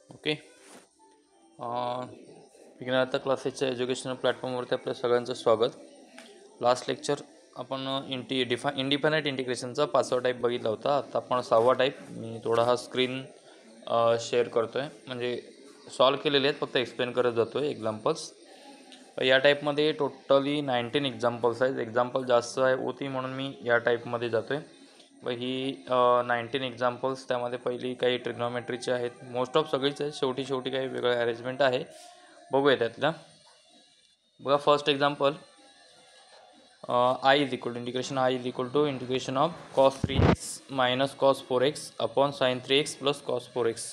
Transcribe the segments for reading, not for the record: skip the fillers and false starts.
Okay. विज्ञानार्थ क्लासेसच्या educational प्लॅटफॉर्मवरती आपल्या सगळ्यांचं स्वागत. लास्ट लेक्चर आपण इंडिपेंडंट इंटिग्रेशनचा 5वा टाईप बघितला होता. आता आपण 6वा टाईप मी थोडा हा स्क्रीन शेअर करतो आहे, म्हणजे सॉल्व केलेले आहेत, फक्त एक्सप्लेन करत जातो आहे एक्झाम्पल्स. या टाईपमध्ये टोटली 19 एक्झाम्पल्स आहेत. एक्झाम्पल जास्त होती म्हणून मी या टाईपमध्ये जातो आहे. व ही 19 एक्झाम्पल्स, त्यामध्ये पहिली काही ट्रिग्नॉमेट्रीचे आहेत, मोस्ट ऑफ सगळीच आहेत, शेवटी काही वेगळं अरेंजमेंट आहे. बघूया त्यातला. बघा first example, I is equal to integration of cos 3x minus cos 4x upon sin 3x plus cos 4x.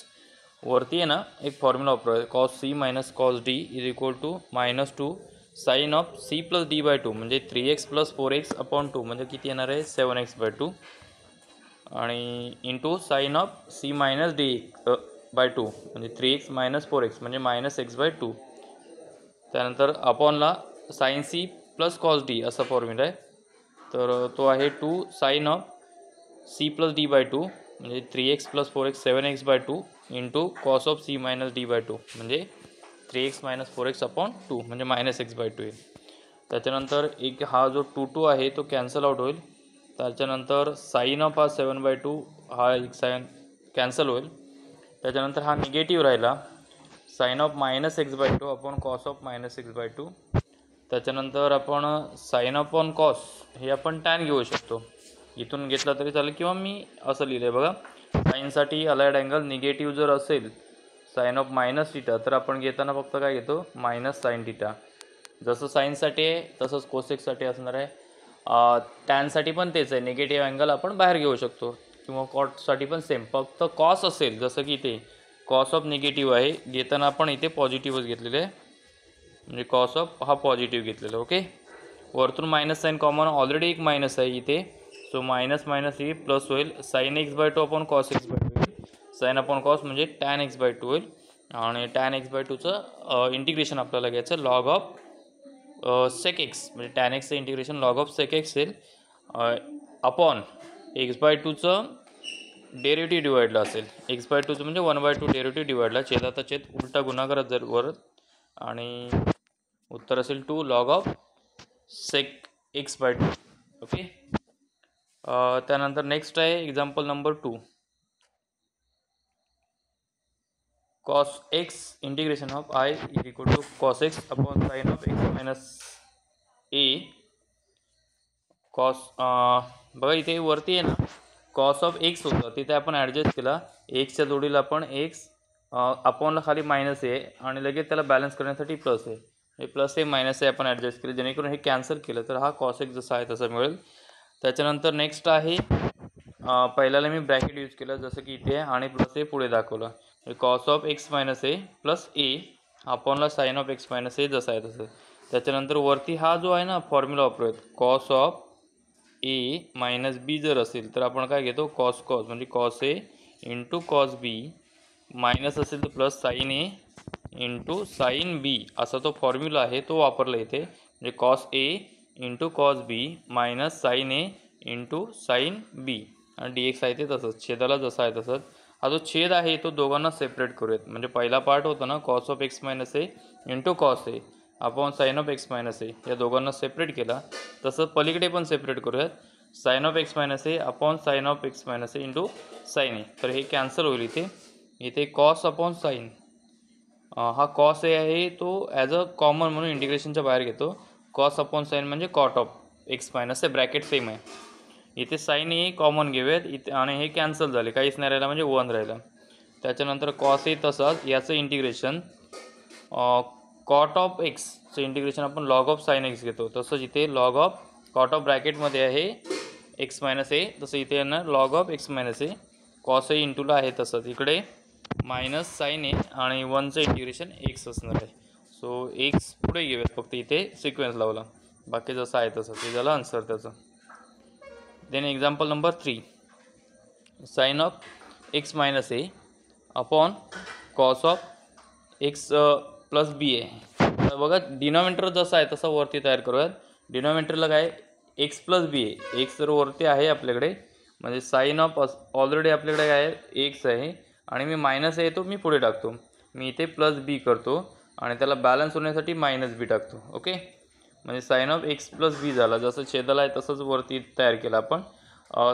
वरती आहे ना एक फॉर्म्युला वापरूया, cos c minus cos d is equal to -2 sin of c plus d by 2 म्हणजे 3x plus 4x upon 2 म्हणजे किती येणार आहे 7x by 2 आणि into sine of c minus D by 2 म्हणजे 3x मायनस 4x म्हणजे -x by 2. त्यानंतर अपॉनला sine c plus cos D असा फॉर्म्युला आहे, तर तो आहे 2 sine of c plus D by 2 म्हणजे 3x plus 4x 7x by 2 into cos of c minus D by 2 म्हणजे 3x मायनस 4x अपॉन 2 म्हणजे -x बाय 2 येईल. त्याच्यानंतर एक हा जो 2 आहे तो कॅन्सल आउट होईल. त्याच्यानंतर साइन ऑफ हा 7/2 हा एक साइन कॅन्सल होईल. त्याच्यानंतर हा निगेटिव्ह राहिला, sine of -x/2 upon cos of -x/2. त्याच्यानंतर आपण साइन अपॉन कॉस हे आपण टॅन घेऊ शकतो, इथून घेतला तरी चालेल किंवा मी असं लिहिलं आहे बघा. साईनसाठी अलाइड अँगल निगेटिव्ह जर असेल साइन ऑफ -θ तर आपण घेताना फक्त काय घेतो -sin θ. जसं साईनसाठी आहे तसंच कोसेक्ससाठी असणार आहे. टॅनसाठी पण तेच आहे, निगेटिव्ह अँगल आपण बाहेर घेऊ शकतो, किंवा कॉटसाठी पण सेम, फक्त कॉस असेल जसं की इथे कॉस ऑफ निगेटिव्ह आहे, घेताना आपण इथे पॉझिटिव्हच घेतलेले आहे, म्हणजे कॉस ऑफ हा पॉझिटिव्ह घेतलेला. ओके. वरतून मायनस साईन कॉमन, ऑलरेडी एक मायनस आहे इथे, सो मायनस मायनस ही प्लस होईल. Sine x/2 upon cos x/2 होईल. साइन अपॉन कॉस म्हणजे टॅन x/2 होईल, आणि टॅन x/2चं इंटिग्रेशन आपल्याला घ्यायचं लॉग ऑफ सेक एक्स, म्हणजे टॅन एक्सचं integration log of sec x येईल अपॉन x/2चं डेरिव्हेटिव्ह डिवाइडला असेल. x/2चं म्हणजे 1/2 डेरिव्हेटिव्ह डिवाइडला, छेदाचा छेद उलटा गुणाकारात जर वर, आणि उत्तर असेल 2 log of sec x/2. Okay. त्यानंतर नेक्स्ट आहे example number 2, cos x integration of I is equal to cos x upon sine of x minus a cos. बघा इथे वरती आहे ना कॉस ऑफ एक्स होतं, तिथे आपण ॲडजस्ट केला, एक्सच्या जोडीला आपण एक्स अपॉनला खाली मायनस आहे आणि लगेच त्याला बॅलन्स करण्यासाठी प्लस आहे, हे प्लस आहे मायनस आहे आपण ॲडजस्ट केलं, जेणेकरून हे कॅन्सल केलं तर हा कॉस एक्स जसा आहे तसा मिळेल. त्याच्यानंतर नेक्स्ट आहे, पहिल्याला मी ब्रॅकेट यूज केलं जसं की इथे, आणि प्लस ए पुढे दाखवलं, cos of x minus A plus A अपॉनला sine of x minus A जसं आहे तसं. त्याच्यानंतर वरती हा जो आहे ना फॉर्म्युला वापरूयात, कॉस ऑफ ए मायनस बी जर असेल तर आपण काय घेतो कॉस कॉस म्हणजे cos A into cos B, minus असेल तर प्लस साइन ए इंटू साइन बी असा तो फॉर्म्युला आहे, तो वापरला इथे, म्हणजे cos A into cos B minus sign A into sine B, आणि डी एक्स आहे ते तसंच छेदाला जसं आहे तसंच. हा जो छेद आहे तो दोघांना सेपरेट करूयात, म्हणजे पहिला पार्ट होता ना cos of x minus A into cos A upon sine of x minus A, या दोघांना सेपरेट केला. तसं पलीकडे पण सेपरेट करूयात, sine of x minus A upon sine of x minus A into sine A, तर हे कॅन्सल होईल इथे. इथे कॉस अपॉन साइन, हा कॉस ए आहे तो ॲज अ कॉमन म्हणून इंटिग्रेशनच्या बाहेर घेतो, कॉस अपॉन साइन म्हणजे cot of x minus A, bracket same आहे. इथे साइन ए कॉमन घेऊयात इथे, आणि हे कॅन्सल झाले, काहीच नाही राहिलं म्हणजे 1 राहिलं. त्याच्यानंतर कॉस ए तसाच, याचं इंटिग्रेशन कॉट ऑफ एक्सचं इंटिग्रेशन आपण लॉग ऑफ साइन एक्स घेतो, तसंच इथे लॉग ऑफ कॉट ऑफ ब्रॅकेटमध्ये आहे एक्स मायनस ए, तसं इथे आहे ना log of x minus A, cos A इंटूला आहे तसंच इकडे मायनस साइन ए, आणि 1चं इंटिग्रेशन एक्स असणार आहे. सो एक्स पुढे घेऊयात, फक्त इथे सिक्वेन्स लावला, बाकी जसं आहे तसं, ते झालं आन्सर त्याचं. Then example number 3, sine of x minus A upon cos of x plus B आहे. तर बघा डिनॉमिनेटर जसं आहे तसं वरती तयार करूयात. डिनॉमिनेटरला काय एक्स प्लस बी आहे, एक्स जर वरती आहे आपल्याकडे, म्हणजे साइन ऑफ ऑलरेडी आपल्याकडे काय आहे एक्स आहे, आणि मी मायनस आहे तो मी पुढे टाकतो. मी इथे प्लस बी करतो आणि त्याला बॅलन्स होण्यासाठी मायनस बी टाकतो. ओके, म्हणजे साइन ऑफ एक्स प्लस बी झाला. जसं छेदाला आहे तसंच वरती तयार केलं आपण.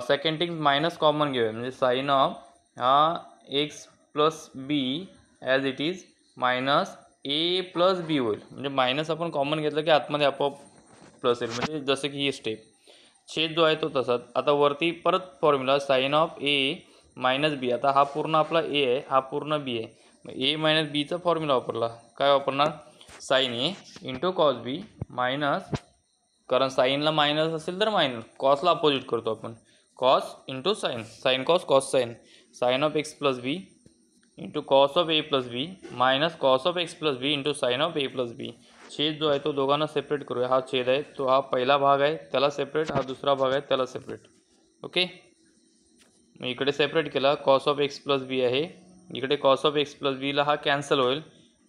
सेकंड थिंग मायनस कॉमन घेऊया, म्हणजे साइन ऑफ हा x plus b as it is minus A plus b होईल. म्हणजे मायनस आपण कॉमन घेतलं की आतमध्ये आपोआप प्लस येईल, म्हणजे जसं की ही स्टेप. छेद जो आहे तो तसाच. आता वरती परत formula sine of a minus b. आता हा पूर्ण आपला ए आहे, हा पूर्ण बी आहे. मग ए मायनस बीचा फॉर्म्युला वापरला. काय वापरणार? साइन ए इंटू कॉस बी मायनस, कारण साईनला मायनस असेल तर मायनस, कॉसला अपोजिट करतो आपण, cos into sine, sine cos cos sine. Sine of x plus b into cos of a plus b minus cos of x plus b into sine of a plus b. छेद जो आहे तो दोघांना separate करूया. हा छेद आहे तो हा पहिला भाग आहे त्याला सेपरेट, हा दुसरा भाग आहे त्याला सेपरेट. ओके, मग इकडे सेपरेट केला. Cos of x plus B आहे, इकडे कॉस ऑफ एक्स प्लस बीला हा कॅन्सल होईल.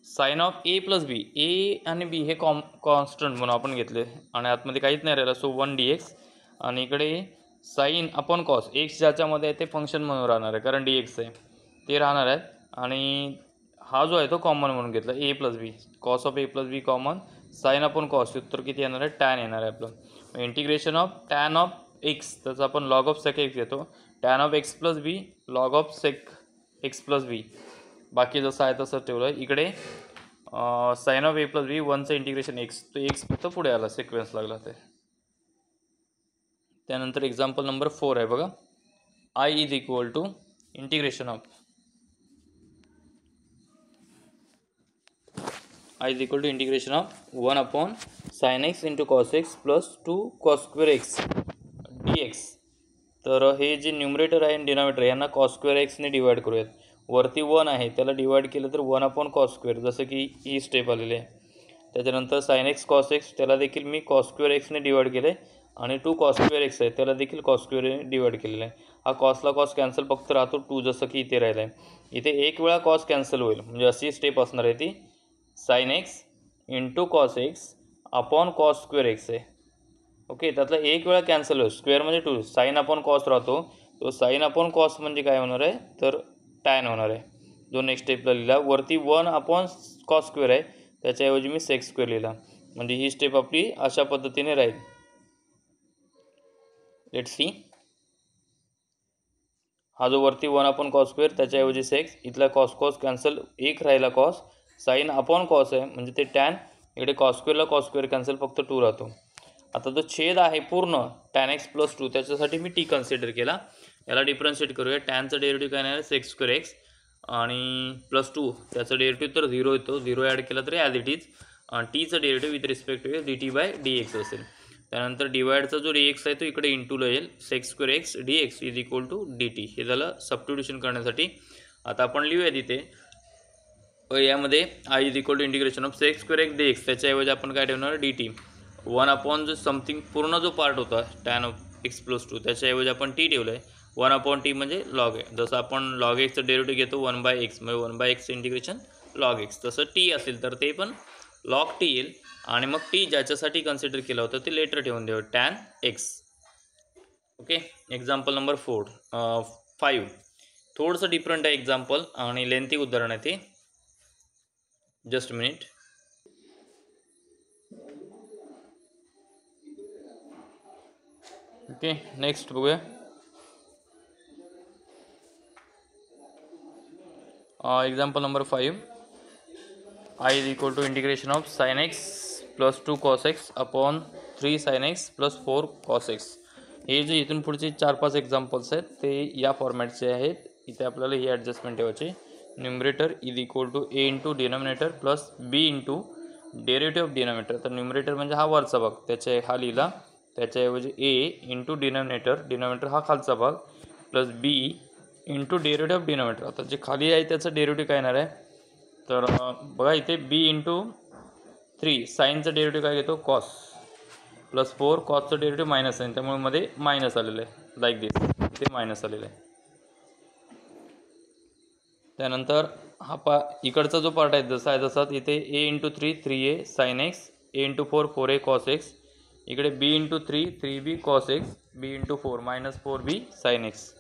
साइन ऑफ ए प्लस बी, ए आणि बी हे कॉन्स्टंट म्हणून आपण घेतले आणि आतमध्ये काहीच नाही राहिलं, सो 1 dx. आणि इकडे साइन अपॉन कॉस, एक्स ज्याच्यामध्ये आहे ते फंक्शन म्हणून राहणार आहे कारण dx आहे ते राहणार आहे. आणि हा जो आहे तो कॉमन म्हणून घेतला, a plus b, cos of a plus b common, sine upon cos, उत्तर किती येणार आहे? टॅन येणार आहे आपलं. Integration of tan of x, त्याचा आपण लॉग ऑफ सेक एक्स घेतो. Tan of x plus b log of sec x plus b, बाकी जसं आहे तसं ठेवलं आहे. इकडे sine of a plus b 1चं इंटिग्रेशन एक्स, तो एक्स फक्त पुढे आला, सिक्वेन्स लागला ते. त्यानंतर एक्झाम्पल नंबर 4 आहे बघा. I is equal to integration of I is equal to integration of 1 upon sine x into cos x plus 2 cos square x d x. तर हे जे न्यूमरेटर आहे आणि डिनॉमिनेटर यांना कॉस स्क्वेअर एक्सने डिवाइड करूयात. वरती 1 आहे त्याला डिवाइड केलं तर 1 अपॉन कॉस स्क्वेअर, जसं की ही स्टेप आलेली आहे. त्याच्यानंतर साइन एक्स कॉस एक्स त्याला देखील मी कॉस स्क्वेअर एक्सने डिवाइड केलं आहे आणि 2 कॉस स्क्वेअर एक्स आहे त्याला देखील कॉस स्क्वेअरने डिवाइड केलेलं आहे. हा कॉसला कॉस कॅन्सल फक्त राहतो 2, जसं की इथे राहिलं आहे. इथे एक वेळा कॉस कॅन्सल होईल, म्हणजे अशी स्टेप असणार आहे ती. Sign x into cos x upon cos square x आहे. ओके, त्यातला एक वेळा कॅन्सल होईल, स्क्वेअर म्हणजे 2, साइन अपॉन कॉस राहतो, तो साइन अपॉन कॉस म्हणजे काय होणार आहे तर टॅन होणार आहे. जो नेक्स्ट स्टेपला लिहिला, वरती 1 अपॉन कॉस स्क्वेअर आहे त्याच्याऐवजी मी सेक स्क्वेअर लिहिला, म्हणजे ही स्टेप आपली अशा पद्धतीने राहील. लेट्स सी, हा जो वरती 1 अपॉन कॉस स्क्वेअर त्याच्याऐवजी सेक्स, इथला कॉस कॉस कॅन्सल, एक राहिला कॉस, साइन अपॉन कॉस आहे म्हणजे ते टॅन, इकडे कॉस स्क्वेअरला कॉस स्क्वेअर कॅन्सल फक्त 2 राहतो. आता जो छेद आहे पूर्ण टॅन एक्स प्लस 2 त्याच्यासाठी मी टी कन्सिडर केला. याला डिफरन्शिएट करूया. टॅनचं डेरिव्हेटिव्ह काय नाही, सेक्स स्क्वेअर एक्स आणि प्लस 2 त्याचं डेरिव्हेटिव्ह तर 0 येतो, 0 ॲड केला तरी ॲज इट इज. टीचं derivative with respect to d t by d x असेल. त्यानंतर डिवाइडचा जो डी एक्स आहे तो इकडे इंटूला येईल, sec x square x d x is equal to d t. हे झालं सबस्टिट्यूशन करण्यासाठी. आता आपण लिहूया तिथे यामध्ये I is equal to integration of sec x square x d x, त्याच्याऐवजी आपण काय ठेवणार डी टी. 1 अपॉन जो समथिंग पूर्ण जो पार्ट होता टॅन ऑफ एक्स प्लस 2 त्याच्याऐवजी आपण टी ठेवलं आहे. 1 अपॉन टी म्हणजे लॉग आहे, जसं आपण लॉग एक्सचं डेरिव्हेटिव्ह घेतो 1/x, म्हणजे 1/x इंटिग्रेशन लॉग एक्स, तसं टी असेल तर ते पण लॉग टी येईल. आणि मग टी ज्याच्यासाठी कन्सिडर केलं होतं ते लेटर ठेवून देऊ, tan x. Okay, example number 5 थोडंसं डिफरंट आहे एक्झाम्पल आणि लेंथी उदाहरण आहे ते. Just minute. ओके, नेक्स्ट बघूया. Example number 5, I is equal to integration of sine x plus 2 cos x upon 3 sine x plus 4 cos x. हे जे इथून पुढचे 4-5 एक्झाम्पल्स आहेत ते या फॉर्मॅटचे आहेत. इथे आपल्याला ही ॲडजस्टमेंट ठेवायची. Numerator is equal to a into denominator plus b into derivative of denominator. तर न्यूमरेटर म्हणजे हा वरचा भाग, त्याच्या हा लिहिला, त्याच्याऐवजी ए इंटू डिनॉमिनेटर हा खालचा भाग plus b into derivative of denominator. आता जे खाली आहे त्याचं डेरिव्हेटिव्ह काय येणार आहे तर बघा इथे बी इंटू 3 साईनचं डेरिव्हेटिव्ह काय घेतो कॉस प्लस 4 कॉसचं डेरिव्हेटिव्ह मायनस आहे, त्यामुळे मध्ये मायनस आलेलं आहे, लाईक दिस ते मायनस आलेलं आहे. त्यानंतर हा इकडचा जो पार्ट आहे जसा आहे तसाच इथे ए इंटू 3 साइन एक्स, ए इंटू 4 कॉस एक्स, इकडे बी इंटू 3 बी cos x, b into 4 -4b sine x.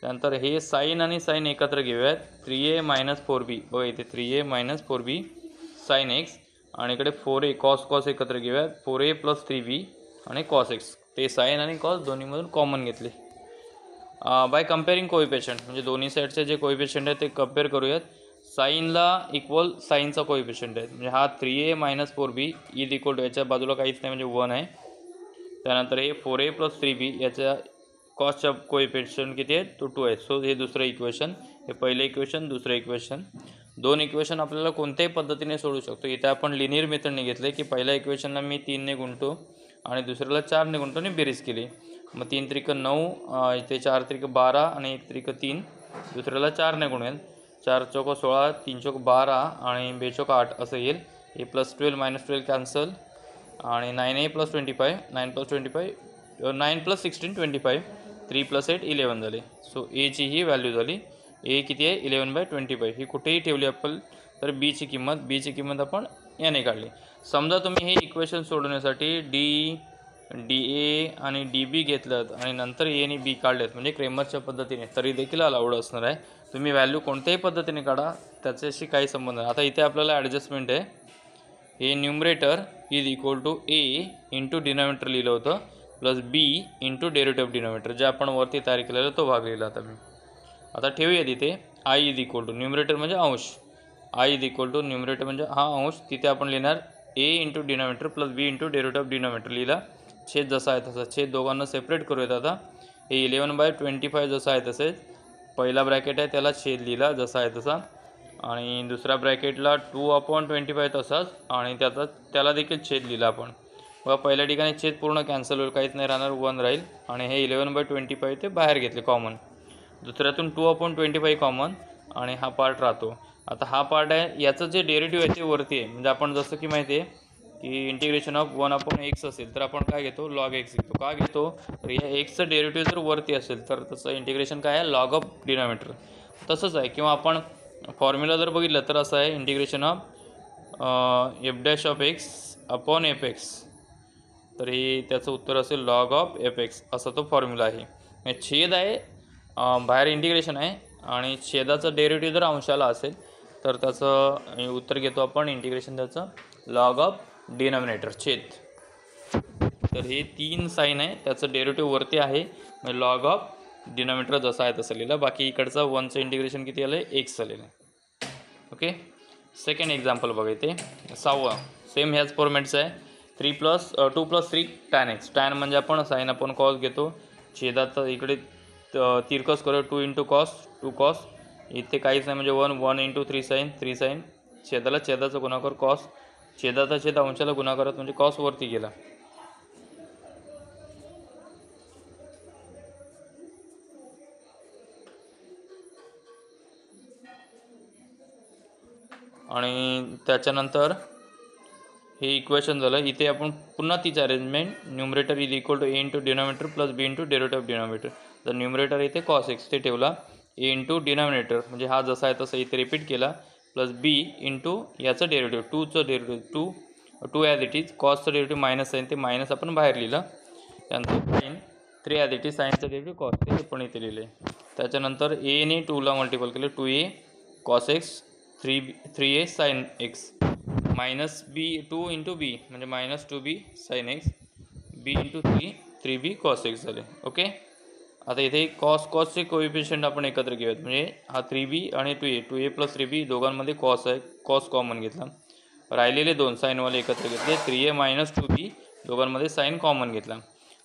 त्यानंतर हे साईन आणि साईन एकत्र घेऊयात, 3a मायनस 4b, बघा इथे 3a minus 4b sine x, आणि इकडे 4a कॉस एकत्र घेऊयात, 4a प्लस 3b आणि कॉस एक्स, ते साईन आणि कॉस दोन्हीमधून कॉमन घेतले. बाय कम्पेअरिंग कोइफिशियंट, म्हणजे दोन्ही साईडचे जे कोइफिशियंट आहेत ते कम्पेअर करूयात. साईनला इक्वल साईनचा कोइफिशियंट आहे, म्हणजे हा 3a minus 4b is equal to, याच्या बाजूला काहीच नाही म्हणजे 1 आहे. त्यानंतर हे 4a प्लस 3b याच्या कॉसचा कोइफिशियंट किती आहे, तो 2 आहे. सो हे दुसरं इक्वेशन, हे पहिलं इक्वेशन, दुसरं इक्वेशन. दोन इक्वेशन आपल्याला कोणत्याही पद्धतीने सोडू शकतो. इथे आपण लिनियर मेथडने घेतले की पहिल्या इक्वेशनला मी 3ने गुणतो आणि दुसऱ्याला 4ने गुणतो आणि बेरीज केली. मग 3 त्रिक 9, इथे 4 त्रिक 12 आणि 1 त्रिक 3, दुसऱ्याला 4ने गुणेल, 4 चौक 16, 3 चौक 12 आणि 2 चौक 8 असं येईल. ए प्लस 12 मायनस 12 कॅन्सल, आणि 9a plus 25, 9 plus 25 9 plus 16 25, 3 plus 8 11 झाले. सो एची ही व्हॅल्यू झाली. ए किती आहे, 11/25. ही कुठेही ठेवली आपण तर बीची किंमत आपण याने काढली. समजा तुम्ही हे इक्वेशन सोडवण्यासाठी डी ए आणि डी बी घेतलं आणि नंतर ए आणि बी काढलेत, म्हणजे क्रेमरच्या पद्धतीने, तरी देखील अलाउड असणार आहे. तुम्ही व्हॅल्यू कोणत्याही पद्धतीने काढा, त्याच्याशी काही संबंध नाही. आता इथे आपल्याला ॲडजस्टमेंट आहे. हे numerator is equal to a into denominator लिहिलं होतं, plus b into derivative denominator, जे आपण वरती तयार केलेलं तो भाग लिहिला आता मी. आता ठेवूया तिथे I is equal to, numerator म्हणजे अंश, I is equal to numerator म्हणजे हा अंश, तिथे आपण लिहिणार a into denominator plus b into derivative denominator लिहिला. छेद जसा आहे तसा, छेद दोघांना सेपरेट करूयात. आता हे 11/25 जसं आहे तसेच, पहिला ब्रॅकेट आहे त्याला छेद लिहिला जसा आहे तसा, आणि दुसऱ्या ब्रॅकेटला 2/25 तसाच, आणि त्याला देखील छेद लिहिला आपण. बघा पहिल्या ठिकाणी छेद पूर्ण कॅन्सल होईल, काहीच नाही राहणार, 1 राहील, आणि हे 11/25 ते बाहेर घेतले कॉमन. दुसऱ्यातून 2/25 कॉमन, आणि हा पार्ट राहतो. आता हा पार्ट आहे, याचं जे डेरिव्हेटिव्ह आहे ते वरती आहे, म्हणजे आपण जसं की माहिती आहे की इंटिग्रेशन ऑफ 1/x असेल तर आपण काय घेतो, लॉग एक्स घेतो. का घेतो, तर या एक्सचं डेरिव्हेटिव्ह जर वरती असेल तर तसं इंटिग्रेशन काय आहे, लॉग ऑफ डिनॉमिनेटर. तसंच आहे. किंवा आपण फॉर्म्युला जर बघितलं तर असं आहे, integration of F dash of x upon F x, तर हे त्याचं उत्तर असेल लॉग ऑफ एफ एक्स, असा तो फॉर्म्युला आहे. छेद आहे, बाहेर इंटिग्रेशन आहे, आणि छेदाचं डेरिव्हेटिव्ह जर अंशाला असेल तर त्याचं उत्तर घेतो आपण इंटिग्रेशन त्याचं लॉग ऑफ डिनॉमिनेटर, छेद. तर हे 3 साईन आहे, त्याचं डेरिव्हेटिव्ह वरती आहे, म्हणजे लॉग ऑफ डिनॉमिनेटर जसा आहे तसं लिहिलं. बाकी इकडचं 1चं इंटिग्रेशन किती आलं आहे, एक्स आलेलं आहे. ओके. सेकंड एक्झाम्पल बघा इथे 6वं, सेम ह्याच फॉर्मॅटचं आहे. 2 + 3 tan x, टॅन म्हणजे आपण साईन आपण कॉस घेतो, छेदात इकडे तिरकस करूया, 2 × कॉस 2 कॉस, इथे काहीच नाही म्हणजे 1 × 3 साईन, छेदाला छेदाचा गुणाकार कॉस, छेदाचा छेद अंशाला गुणाकारात म्हणजे कॉस वरती गेला. आणि त्याच्यानंतर हे इक्वेशन झालं. इथे आपण पुन्हा तीच arrangement, numerator is equal to a into denominator plus b into derivative denominator. तर न्यूमरेटर इथे कॉस एक्स ते ठेवला, ए इंटू डिनॉमिनेटर म्हणजे हा जसा आहे तसा इथे रिपीट केला, प्लस बी इंटू याचं डेरिव्हेटिव्ह 2चं डेरिव्हेटिव्ह 2 ॲज इट इज, कॉसचं डेरिव्हेटिव्ह मायनस आहे ते मायनस आपण बाहेर लिहिलं. त्यानंतर साईन 3 ॲज इट इज, साईनचं डेरिव्हेटिव्ह कॉस ते पण इथे लिहिले. त्याच्यानंतर एने 2ला मल्टिपल केले, 2a cos x 3a sine x, minus b 2 × b म्हणजे minus 2b sine x, b into 3b cos x झाले. ओके. आता इथे कॉसचे कोइफिशियंट आपण एकत्र घेऊयात, म्हणजे हा 3b आणि 2a प्लस 3b दोघांमध्ये कॉस आहे, कॉस कॉमन घेतला. राहिलेले 2 साईनवाले एकत्र घेतले, 3a मायनस 2b दोघांमध्ये साईन कॉमन घेतला.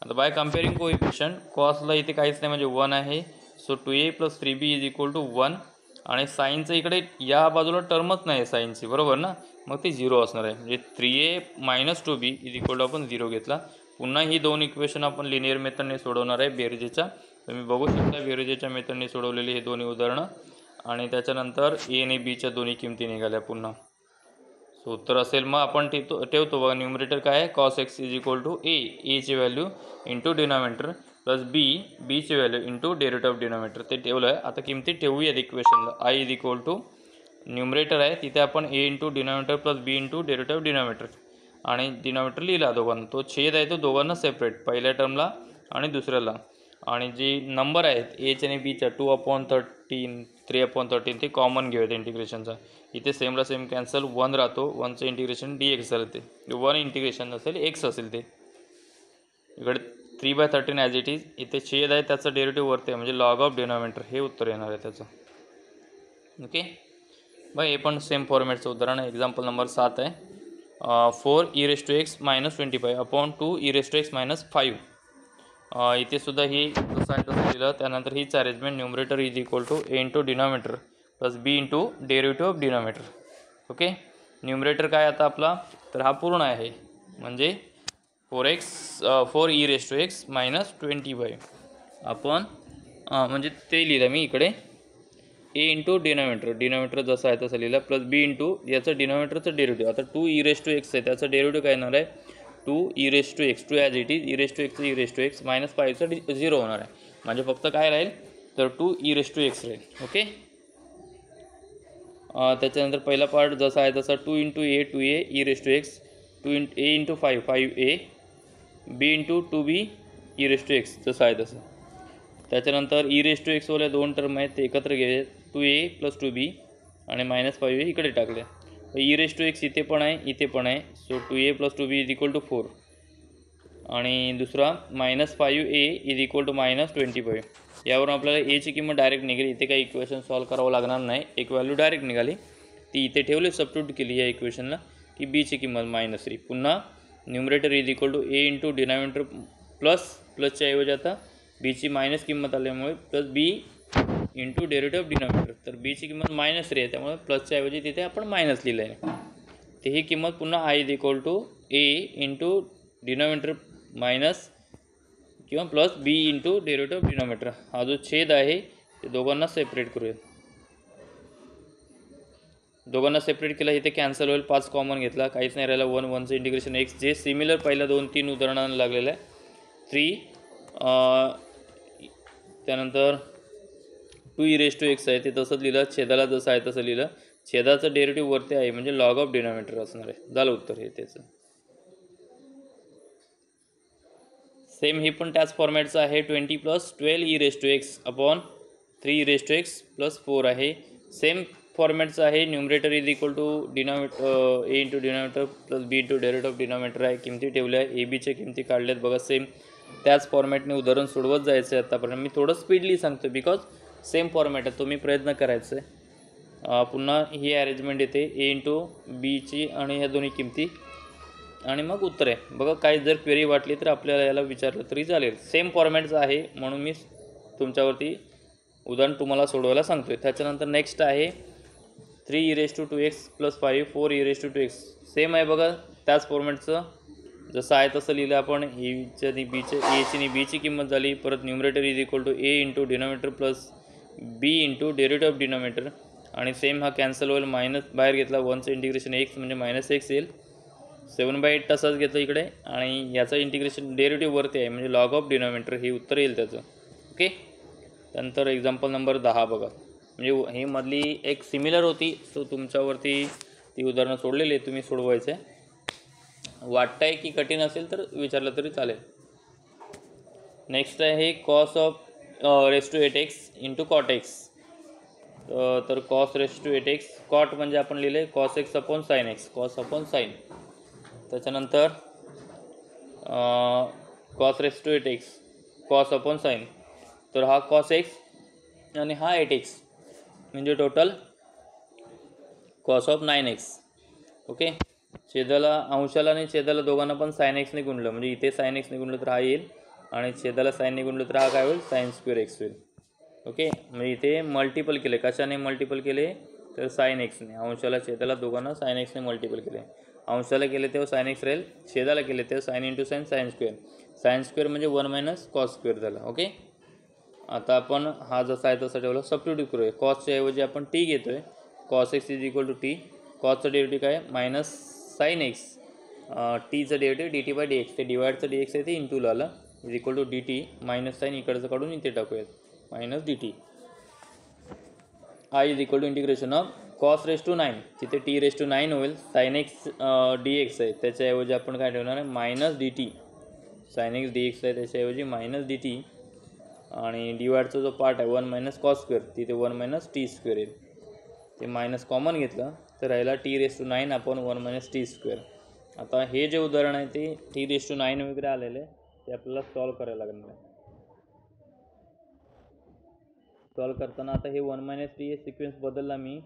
आता बाय कम्पेअरिंग कोइफिशियंट, कॉसला इथे काहीच नाही म्हणजे 1 आहे, so 2a plus 3b is equal to 1, आणि साईनचं इकडे या बाजूला टर्मच नाही साईनची, बरोबर ना, मग ते 0 असणार आहे, म्हणजे 3a minus 2b is equal to आपण 0 घेतला. पुन्हा ही 2 इक्वेशन आपण लिनियर मेथडने सोडवणार आहे बेरजेच्या, तुम्ही बघू शकता बेरजेच्या मेथडने सोडवलेली हे दोन्ही उदाहरणं. आणि त्याच्यानंतर ए आणि बीच्या दोन्ही किमती निघाल्या पुन्हा. सो उत्तर असेल, मग आपण ठेवतो बघा, न्यूमरेटर काय आहे, cos x is equal to एची व्हॅल्यू इंटू डिनॉमिनेटर प्लस बीची व्हॅल्यू इंटू डेरिव्हेटिव्ह डिनॉमिनेटर, ते ठेवलं आहे. आता किमती ठेवूयात इक्वेशनला. I is equal to numerator आहे तिथे आपण a into denominator plus b into derivative denominator, आणि डिनॉमिनेटर लिहिला दोघांना, तो छेद आहे तो दोघांना सेपरेट, पहिल्या टर्मला आणि दुसऱ्याला. आणि जी नंबर आहेत एच आणि बीच्या 2/13 3/13 ते कॉमन घेऊयात इंटिग्रेशनचा. इथे सेमला सेम कॅन्सल, 1 राहतो, 1चं इंटिग्रेशन डी एक्स झालं, ते 1 इंटिग्रेशन नसेल एक्स असेल ते. इकडे 3/13 ॲज इट इज, इथे छेद आहे त्याचं डेरिव्हेटिव्ह वरती आहे म्हणजे लॉग ऑफ डिनॉमिनेटर, हे उत्तर येणार आहे त्याचं. ओके बघ, हे पण सेम फॉर्मॅटचं उदाहरण आहे. एक्झाम्पल नंबर 7 आहे. 4 e⁻x - 25 अपॉन 2 e⁻x - 5. इथे सुद्धा ही जसं आहे तसं दिलं. त्यानंतर हीच arrangement, numerator is equal to a into denominator plus b into derivative of denominator. Okay, numerator काय आता आपला, तर हा पूर्ण आहे म्हणजे 4 e⁻x - 25 आपण म्हणजे ते लिहिलं मी इकडे ए इंटू डिनॉमिनेटर जसं आहे तसं लिहिलं, प्लस बी इंटू याचं डिनॉमिनेटरचं डेरिव्हेटिव्ह. आता 2 e⁻x आहे, त्याचं डेरिव्हेटिव्ह काय येणार आहे, 2 e⁻x, 2 as it is, e⁻x -5चं 0 होणार आहे. म्हणजे फक्त काय राहील, तर 2 e⁻x राहील. ओके, त्याच्यानंतर पहिला पार्ट जसा आहे तसा 2 into a 2a e⁻x, 2 a into 5a, b into 2b e⁻x जसं आहे तसं. त्याच्यानंतर e⁻x वाल्या 2 टर्म आहेत ते एकत्र घेऊया, 2a + 2b आणि -5a इकडे टाकले. e⁻x इथे पण आहे, इथे पण आहे, सो 2a + 2b = 4. आणि दुसरा -5a = -25. यावरून आपल्याला एची किंमत डायरेक्ट निघाली. इथे काही इक्वेशन सॉल्व करावं लागणार नाही, एक व्हॅल्यू डायरेक्ट निघाली, ती इथे ठेवली, सबस्टिट्यूट केली या इक्वेशनला, की बीची किंमत -3. पुन्हा numerator is equal to a into denominator प्लसच्या ऐवजी आता बीची मायनस किंमत आल्यामुळे plus b into derivative of denominator. तर बीची किंमत -3 आहे, त्यामुळे प्लसच्या ऐवजी तिथे आपण मायनस लिहिलं आहे. तर ही किंमत पुन्हा I is equal to a into denominator minus किंवा plus b into derivative of denominator. हा जो छेद आहे ते दोघांना सेपरेट करूया. दोघांना सेपरेट केला, इथे कॅन्सल होईल, 5 कॉमन घेतला, काहीच नाही राहिलं. 1चं इंटिग्रेशन एक्स, जे सिमिलर पहिल्या 2-3 उदाहरणांना लागलेलं आहे. 3 त्यानंतर 2 e⁻x आहे, ते तसंच लिहिलं, छेदाला जसं आहे तसं लिहिलं. छेदाचं डेरिव्हेटिव्ह वरती आहे म्हणजे लॉग ऑफ डिनॉमिनेटर असणार आहे. झालं उत्तर हे त्याचं. सेम हे पण त्याच फॉर्मॅटचं आहे. 20 + 12 e⁻x अपॉन 3 e⁻x + 4 आहे. सेम फॉर्मॅटचं आहे. Numerator is equal to denominator a into denominator plus b into derivative of denominator आहे. किमती ठेवल्या आहे, ए बीच्या किमती काढल्यात बघा. सेम त्याच फॉर्मॅटने उदाहरण सोडवत जायचं आहे आतापर्यंत. मी थोडं स्पीडली सांगतो बिकॉज सेम फॉर्मॅट आहे, तुम्ही प्रयत्न करायचं आहे. पुन्हा ही अरेंजमेंट येते ए इंटू बीची आणि ह्या दोन्ही किमती आणि मग उत्तर आहे बघा. काही जर क्वेरी वाटली तर आपल्याला याला विचारलं तरी चालेल. सेम फॉर्मॅटचं आहे म्हणून मी तुमच्यावरती उदाहरण तुम्हाला सोडवायला सांगतो आहे. त्याच्यानंतर नेक्स्ट आहे 3 e⁻2x + 5 4 e⁻2x. सेम आहे बघा, त्याच फॉर्मॅटचं जसं आहे तसं लिहिलं आपण. एची आणि बीचे, एची आणि बीची किंमत झाली. परत numerator is equal to a into denominator plus b into derivative of denominator आणि सेम हा कॅन्सल होईल, मायनस बाहेर घेतला, 1चं इंटिग्रेशन x म्हणजे -x येईल. 7/8 तसंच घेतलं इकडे आणि याचं इंटिग्रेशन डेरिव्हेटिव्ह वरती आहे म्हणजे लॉग ऑफ डिनॉमिनेटर, हे उत्तर येईल त्याचं. ओके, त्यानंतर एक्झाम्पल नंबर 10 बघा. म्हणजे हे मधली एक सिमिलर होती, सो तुमच्यावरती ती उदाहरणं सोडलेली आहे, तुम्ही सोडवायचं आहे. वाटतं आहे की कठीण असेल तर विचारलं तरी चालेल. नेक्स्ट आहे cos of (8x) into cot x. तर cos (8x), कॉट म्हणजे आपण लिहिले cos x upon sin x, cos upon sin. त्याच्यानंतर cos (8x), cos upon sin. तर हा cos x आणि हा 8x म्हणजे total cos of 9x. Okay, छेदाला अंशाला आणि छेदाला दोघांना पण sin x ने गुणलं म्हणजे इथे sin x ने गुणलं तर हा येईल आणि छेदाला sin ने गुणलं तर हा काय होईल, sin² x होईल. ओके, म्हणजे इथे मल्टिपल केले, कशाने मल्टिपल केले तर sin x ने. अंशाला छेदाला दोघांना sin x ने मल्टिपल केले. अंशाला केले तेव्हा sin x राहील, छेदाला केले तेव्हा sin इंटू sin, sin² म्हणजे 1 - cos² झाला. ओके, आता आपण हा जसा आहे तसा ठेवला, सबस्टिट्यूट करूया. कॉसच्या ऐवजी आपण टी घेतो आहे, cos x is equal to t. कॉसचं डेरिव्हेटिव्ह काय आहे -sin x, टीचं डेरिव्हेटिव्ह dt/dx, ते डिवाइडचं dx आहे ते इंटूला आलं, is equal to dt. -sin इकडचं काढून इथे टाकूयात -dt. I is equal to integration of cos⁻⁹, तिथे t⁻⁹ होईल. sin x dx आहे त्याच्याऐवजी आपण काय ठेवणार आहे -dt. sin x dx आहे त्याच्याऐवजी -dt आणि डिवाइडचा जो पार्ट आहे 1 मायनस कॉस स्क्वेअर, तिथे 1 मायनस टी स्क्वेअर येईल. ते मायनस कॉमन घेतलं तर राहिला t⁹ upon 1 minus T square. आता हे जे उदाहरण आहे ते t⁹ वगैरे आलेलं आहे, ते आपल्याला सॉल्व करायला लागणार आहे. सॉल्व करताना आता हे 1 मायनस टी हे सिक्वेन्स बदलला मी,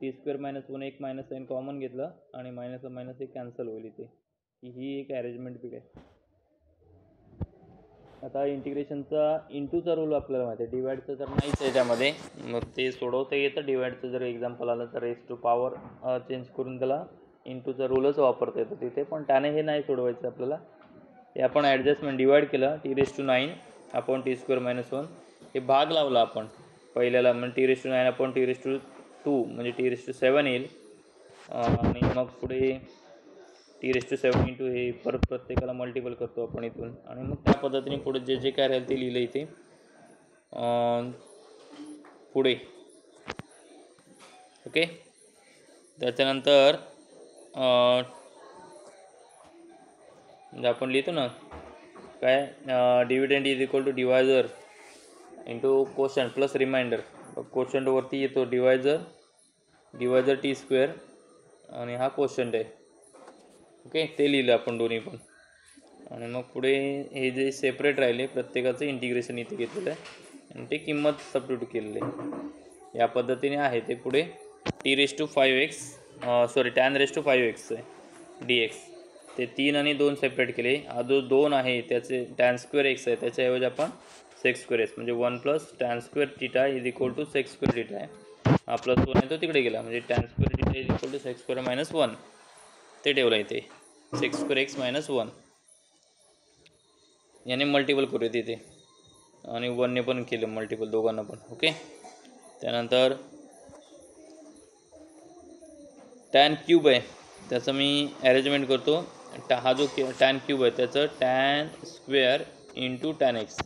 टी स्क्वेअर मायनस 1 एक मायनस साईन कॉमन घेतलं आणि मायनस मायनस एक कॅन्सल होईल इथे. ही एक अरेंजमेंट बिट आहे. आता इंटिग्रेशनचा इंटूचा रूल आपल्याला माहिती आहे, डिवाइडचं तर नाहीच आहे त्यामध्ये, मग ते सोडवता येतं. डिवाइडचं जर एक्झाम्पल आलं तर रेस टू पॉवर चेंज करून त्याला इंटूचा रूलच वापरता येतो तिथे, पण त्याने हे नाही सोडवायचं आपल्याला. हे आपण ॲडजस्टमेंट डिवाइड केलं t⁹ upon T square minus 1, हे भाग लावला आपण पहिल्याला, म्हणजे t⁹ अपॉन t⁵ म्हणजे t⁷ येईल. आणि मग पुढे t⁷ इंटू हे परत प्रत्येकाला मल्टिपल करतो आपण इथून, आणि मग त्या पद्धतीने पुढे जे जे काय राहील ते लिहिलं इथे पुढे. ओके, त्याच्यानंतर आपण लिहितो ना काय, dividend is equal to divisor into quotient plus remainder. कोशंटवरती येतो डिवायझर टी स्क्वेअर आणि हा कोशंट आहे. ओके, ते लिहिलं आपण दोन्ही पण. आणि मग पुढे हे जे सेपरेट राहिले प्रत्येकाचं इंटिग्रेशन इथे घेतलेलं आहे आणि ते किंमत सबस्टिट्यूट केलेली आहे. या पद्धतीने आहे ते. पुढे t⁵ tan⁵ आहे dx, ते 3 आणि 2 सेपरेट केले. हा जो 2 आहे त्याचे tan² आहे, त्याच्याऐवजी आपण sec² म्हणजे 1 plus tan² is equal to sec² आहे. हा प्लस 1 आहे तो तिकडे गेला, म्हणजे tan² is equal to sec² minus 1 ते ठेवलं इथे, sec² मायनस 1 याने मल्टिपल करूया तिथे, आणि 1ने पण केलं मल्टिपल दोघांना पण. ओके, त्यानंतर tan³ आहे त्याचं मी अरेंजमेंट करतो. हा जो tan³ आहे त्याचं tan² इंटू tan x,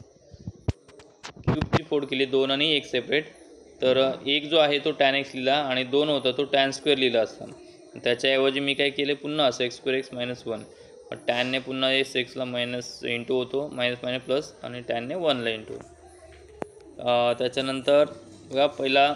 क्यूबची फोड केली 2 आणि 1 सेपरेट. तर एक जो आहे तो tan x लिहिला आणि 2 होता तो tan² लिहिला असता. त्याच्याऐवजी मी काय केले, पुन्हा sec² मायनस 1, टॅनने पुन्हा x ला मायनस इंटू होतो, मायनस मायनस प्लस, आणि टॅनने 1ला इंटू. त्याच्यानंतर बघा पहिला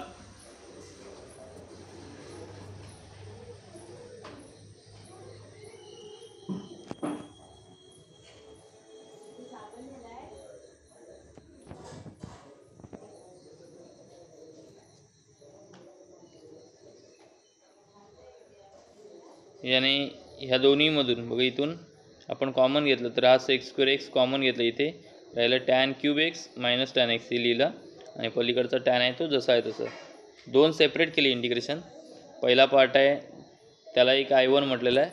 याने ह्या दोन्हीमधून बघा इथून आपण कॉमन घेतलं तर हा sec² कॉमन घेतलं, इथे राहिलं tan³ मायनस tan x हे लिहिलं, आणि पलीकडचा tan आहे तो जसा आहे तसं. 2 सेपरेट केले इंटिग्रेशन. पहिला पार्ट आहे त्याला एक I1 म्हटलेलं आहे,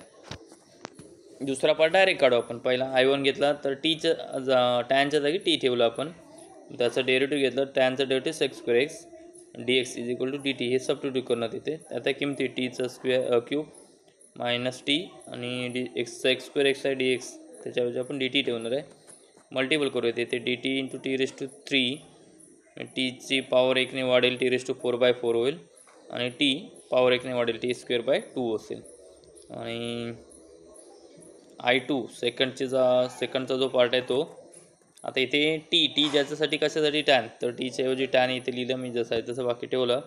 दुसरा पार्ट डायरेक्ट काढू आपण. पहिला I1 घेतला तर टॅनच्या जागी टी ठेवलं आपण, त्याचं डेरिव्हेटिव्ह घेतलं, टॅनचं derivative sec² dx is equal to dt, हे सबस्टिट्यूट करणं तिथे. आता किमती टीचं क्यूब मायनस टी आणि sec² आहे dx, त्याच्याऐवजी आपण dt ठेवणार आहे. मल्टिपल करूया तिथे dt इंटू t⁵, टीची पॉवर 1ने वाढेल t⁴/4 होईल, आणि टी पॉवर 1ने वाढेल t²/2 असेल. आणि I2 सेकंडचा जो पार्ट आहे तो, आता इथे टी ज्याच्यासाठी कशासाठी टॅन, तर टीच्या ऐवजी टॅन इथे लिहिलं मी जसं आहे तसं बाकी ठेवलं.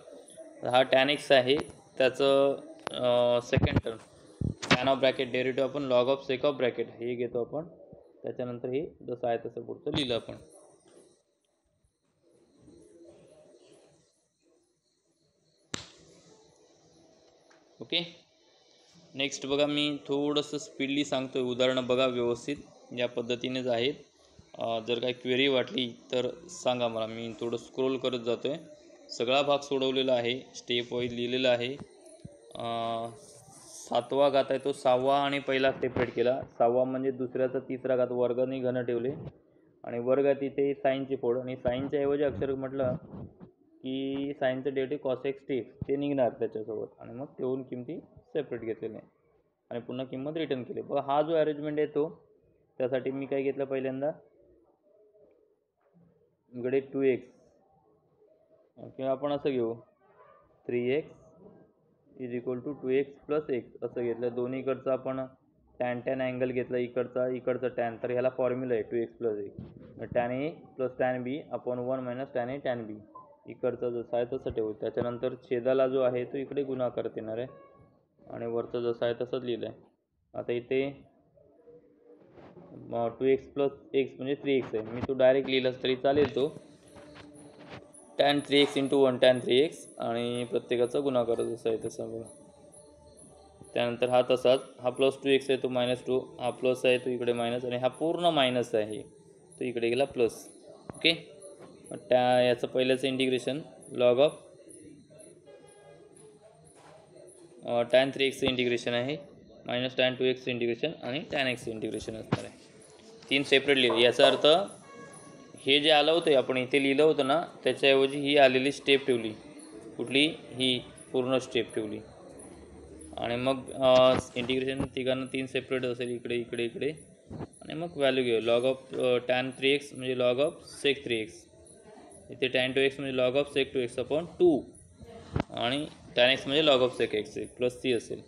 हा tan x आहे त्याचं second term, tan of bracket derivative आपण log of sec of bracket हे घेतो आपण. त्याच्यानंतर हे जसं आहे तसं पुढचं लिहिलं आपण. ओके, नेक्स्ट बघा, मी थोडंसं स्पीडली सांगतो आहे, उदाहरणं बघा व्यवस्थित, या पद्धतीनेच आहेत. जर काही क्वेरी वाटली तर सांगा मला, मी थोडं स्क्रोल करत जातो आहे. सगळा भाग सोडवलेला आहे, स्टेप वाईज लिहिलेला आहे. 7वा घात आहे तो 6वा आणि पहिला सेपरेट केला. 6वा म्हणजे दुसऱ्याचा 3रा घात, वर्गाने घन ठेवले, आणि वर्गात इथे साईनची फोड, आणि साईनच्या ऐवजी अक्षर म्हटलं की साईनचं डेरिव्हेटिव्ह cos x t ते निघणार त्याच्यासोबत, आणि मग ठेवून किमती सेपरेट घेतलेले आहे आणि पुन्हा किंमत रिटर्न केली. बघा हा जो अरेंजमेंट आहे तो, त्यासाठी मी काय घेतलं, पहिल्यांदा इकडे 2x, किंवा आपण असं घेऊ 3x is equal to 2x plus x असं घेतलं. दोन्हीकडचं आपण टॅन अँगल घेतला इकडचा टॅन, तर ह्याला फॉर्म्युला आहे 2x plus A, tan A plus tan B upon 1 minus tan A tan बी. इकडचा जसा आहे तसं ठेवू. त्याच्यानंतर छेदाला जो आहे तो इकडे गुणाकारात येणार आहे आणि वरचं जसं आहे तसंच लिहिलं आहे. आता इथे 2x प्लस एक्स म्हणजे 3x आहे. मी तो डायरेक्ट लिहिलास तरी चालेल. तो tan 3x into 1 tan 3x आणि प्रत्येकाचा गुणाकार जसा आहे तसा बघा. त्यानंतर हा तसाच, हा प्लस 2x आहे तो -2, हा प्लस आहे तो इकडे मायनस आणि हा पूर्ण मायनस आहे तो इकडे गेला प्लस. ओके. याचं पहिल्याचं इंटिग्रेशन लॉग ऑफ टॅन 3xचं इंटिग्रेशन आहे, मायनस टॅन 2xचं इंटिग्रेशन आणि टॅन एक्सचं इंटिग्रेशन असणार आहे. 3 सेपरेट लिहिले. याचा अर्थ हे जे आलं होतं आपण इथे लिहिलं होतं ना, त्याच्याऐवजी ही आलेली स्टेप ठेवली. कुठली? ही पूर्ण स्टेप ठेवली आणि मग इंटिग्रेशन तिघांना 3 सेपरेट असेल, इकडे इकडे इकडे, आणि मग व्हॅल्यू घेऊ. लॉग ऑफ टॅन 3x म्हणजे लॉग ऑफ सेक 3x, इथे टॅन 2x म्हणजे log of sec 2x upon 2 आणि टॅन एक्स म्हणजे log of sec x plus c असेल.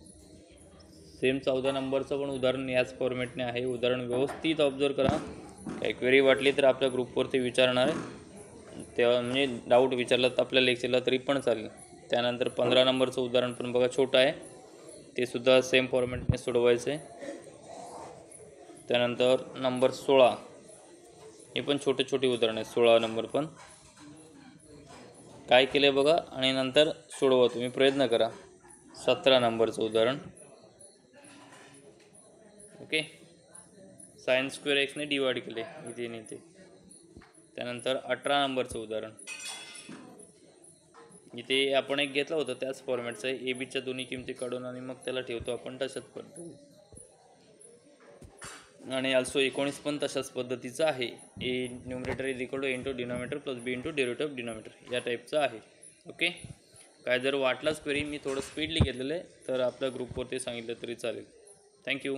सेम 14 नंबरचं पण उदाहरण याच फॉर्मॅटने आहे. उदाहरण व्यवस्थित ऑब्झर्व करा. काही क्वेरी वाटली तर आपल्या ग्रुपवरती विचारणार आहे, तेव्हा म्हणजे डाऊट विचारला तर आपल्या लेक्चरला तरी पण चालेल. त्यानंतर 15 नंबरचं उदाहरण पण बघा, छोटं आहे, ते सुद्धा सेम फॉर्मॅटने सोडवायचं आहे. त्यानंतर नंबर 16, हे पण छोटे छोटे उदाहरण आहे. 16 नंबर पण काय केले बघा आणि नंतर सोडवा, तुम्ही प्रयत्न करा. 17 नंबरचं उदाहरण. ओके. साइन स्क्वेअर एक्सने डिवाइड केले इथे आणि इथे. त्यानंतर 18 नंबरचं उदाहरण, इथे आपण एक घेतलं होतं त्याच फॉर्मॅटचं आहे. ए बीच्या दोन्ही किमती काढून आणि मग त्याला ठेवतो आपण तशाच पद्धती. आणि ऑल्सो 19 पण तशाच पद्धतीचं आहे. A numerator is equal to into denominator plus b into derivative of denominator, या टाईपचं आहे. ओके. काय जर वाटलाच क्वेरी, मी थोडं स्पीडली घेतलेलं आहे, तर आपल्या ग्रुपवरती सांगितलं तरी चालेल. थँक्यू.